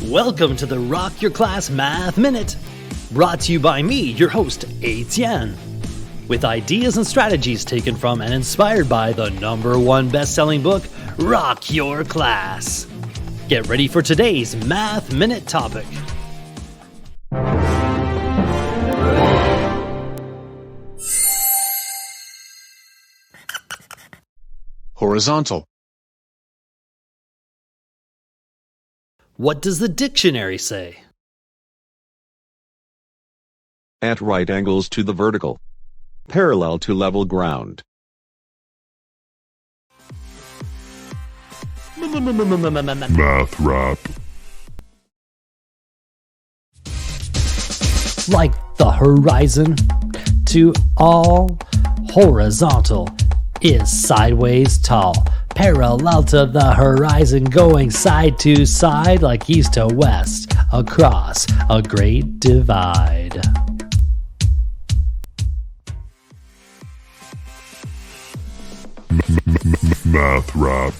Welcome to the Rock Your Class Math Minute, brought to you by me, your host, Etienne, with ideas and strategies taken from and inspired by the #1 best-selling book, Rock Your Class. Get ready for today's Math Minute topic. Horizontal. What does the dictionary say? At right angles to the vertical. Parallel to level ground. Math rap. Like the horizon to all, horizontal is sideways tall, parallel to the horizon, going side to side like east to west, across a great divide. Math rap.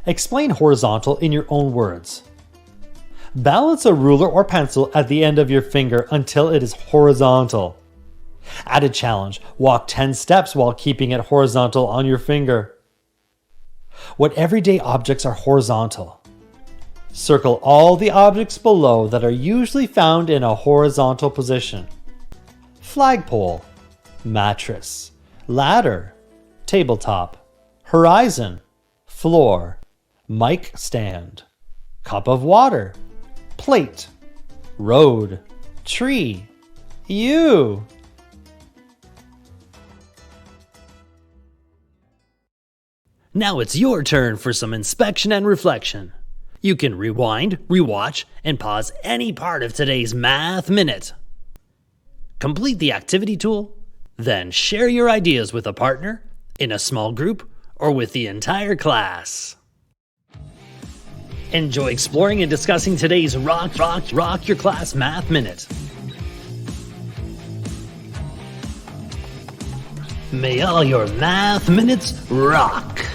Explain horizontal in your own words. Balance a ruler or pencil at the end of your finger until it is horizontal. Add a challenge. Walk 10 steps while keeping it horizontal on your finger. What everyday objects are horizontal? Circle all the objects below that are usually found in a horizontal position. Flagpole, mattress, ladder, tabletop, horizon, floor, mic stand, cup of water, plate, road, tree, you. Now it's your turn for some inspection and reflection. You can rewind, rewatch, and pause any part of today's Math Minute. Complete the activity tool, then share your ideas with a partner, in a small group, or with the entire class. Enjoy exploring and discussing today's Rock Your Class Math Minute. May all your math minutes rock!